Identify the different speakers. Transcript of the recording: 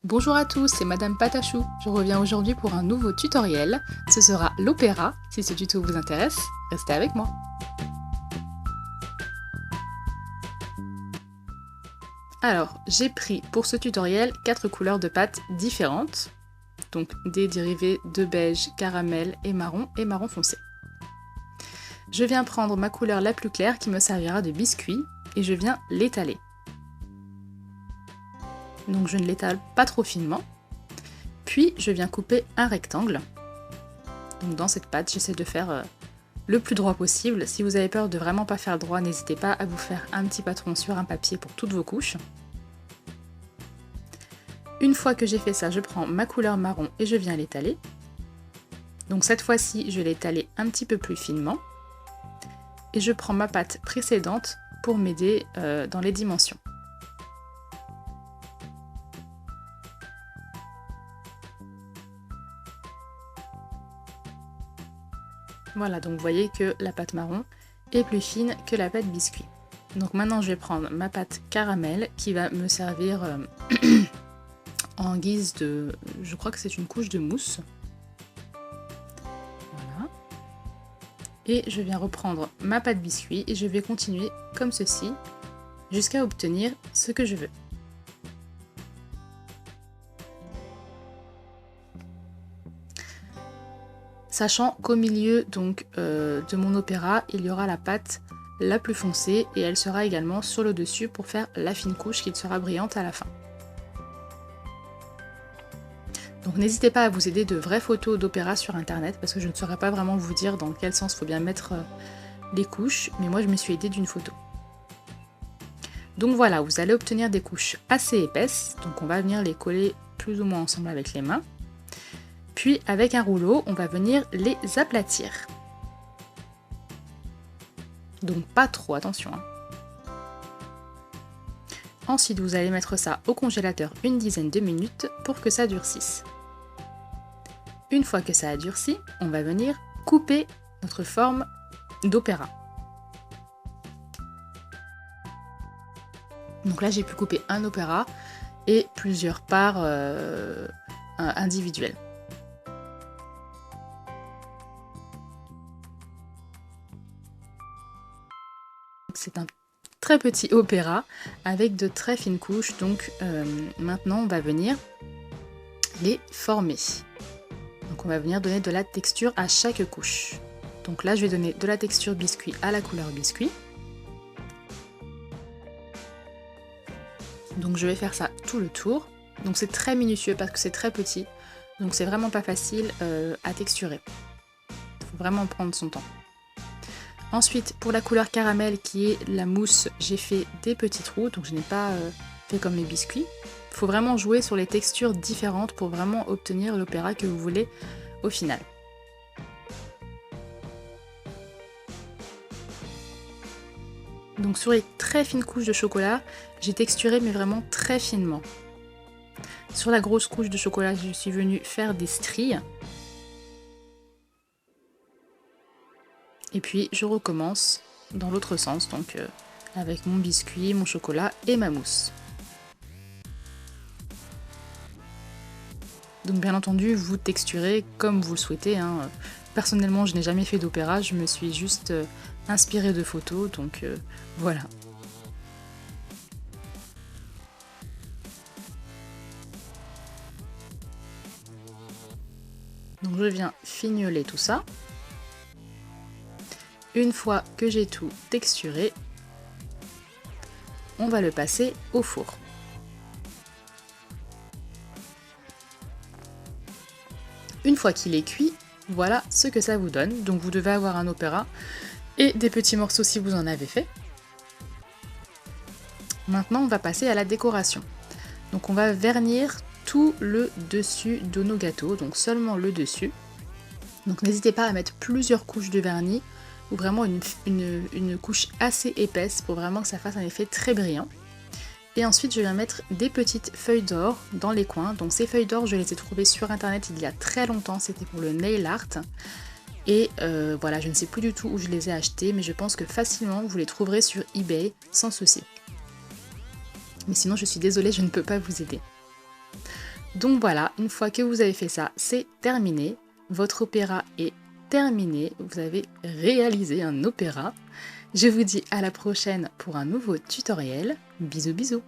Speaker 1: Bonjour à tous, c'est Madame Patachou. Je reviens aujourd'hui pour un nouveau tutoriel. Ce sera l'opéra. Si ce tuto vous intéresse, restez avec moi. Alors, j'ai pris pour ce tutoriel 4 couleurs de pâte différentes. Donc des dérivés de beige, caramel et marron foncé. Je viens prendre ma couleur la plus claire qui me servira de biscuit et je viens l'étaler. Donc je ne l'étale pas trop finement. Puis je viens couper un rectangle. Donc dans cette pâte, j'essaie de faire le plus droit possible. Si vous avez peur de vraiment pas faire droit, n'hésitez pas à vous faire un petit patron sur un papier pour toutes vos couches. Une fois que j'ai fait ça, je prends ma couleur marron et je viens l'étaler. Donc cette fois-ci, je l'ai étalé un petit peu plus finement. Et je prends ma pâte précédente pour m'aider dans les dimensions. Voilà, donc vous voyez que la pâte marron est plus fine que la pâte biscuit. Donc maintenant je vais prendre ma pâte caramel qui va me servir en guise de... je crois que c'est une couche de mousse. Voilà. Et je viens reprendre ma pâte biscuit et je vais continuer comme ceci jusqu'à obtenir ce que je veux. Sachant qu'au milieu donc, de mon opéra, il y aura la pâte la plus foncée et elle sera également sur le dessus pour faire la fine couche qui sera brillante à la fin. Donc n'hésitez pas à vous aider de vraies photos d'opéra sur internet parce que je ne saurais pas vraiment vous dire dans quel sens il faut bien mettre les couches, mais moi je me suis aidée d'une photo. Donc voilà, vous allez obtenir des couches assez épaisses, donc on va venir les coller plus ou moins ensemble avec les mains. Puis avec un rouleau, on va venir les aplatir. Donc pas trop, attention. Ensuite, vous allez mettre ça au congélateur une dizaine de minutes pour que ça durcisse. Une fois que ça a durci, on va venir couper notre forme d'opéra. Donc là, j'ai pu couper un opéra et plusieurs parts individuelles. C'est un très petit opéra avec de très fines couches, donc maintenant on va venir les former. Donc on va venir donner de la texture à chaque couche. Donc là je vais donner de la texture biscuit à la couleur biscuit. Donc je vais faire ça tout le tour. Donc c'est très minutieux parce que c'est très petit, donc c'est vraiment pas facile à texturer. Il faut vraiment prendre son temps. Ensuite, pour la couleur caramel qui est la mousse, j'ai fait des petits trous, donc je n'ai pas fait comme mes biscuits. Il faut vraiment jouer sur les textures différentes pour vraiment obtenir l'opéra que vous voulez au final. Donc sur les très fines couches de chocolat, j'ai texturé mais vraiment très finement. Sur la grosse couche de chocolat, je suis venue faire des stries. Et puis je recommence dans l'autre sens, donc avec mon biscuit, mon chocolat et ma mousse. Donc bien entendu, vous texturez comme vous le souhaitez. Hein. Personnellement, je n'ai jamais fait d'opéra, je me suis juste inspirée de photos, donc voilà. Donc je viens fignoler tout ça. Une fois que j'ai tout texturé, on va le passer au four. Une fois qu'il est cuit, voilà ce que ça vous donne. Donc vous devez avoir un opéra et des petits morceaux si vous en avez fait. Maintenant, on va passer à la décoration. Donc on va vernir tout le dessus de nos gâteaux, donc seulement le dessus. Donc n'hésitez pas à mettre plusieurs couches de vernis ou vraiment une couche assez épaisse pour vraiment que ça fasse un effet très brillant. Et ensuite je viens mettre des petites feuilles d'or dans les coins. Donc ces feuilles d'or je les ai trouvées sur internet il y a très longtemps, c'était pour le nail art. Et voilà, je ne sais plus du tout où je les ai achetées, mais je pense que facilement vous les trouverez sur eBay sans souci. Mais sinon je suis désolée, je ne peux pas vous aider. Donc voilà, une fois que vous avez fait ça, c'est terminé. Votre opéra est terminé. Vous avez réalisé un opéra. Je vous dis à la prochaine pour un nouveau tutoriel. Bisous bisous.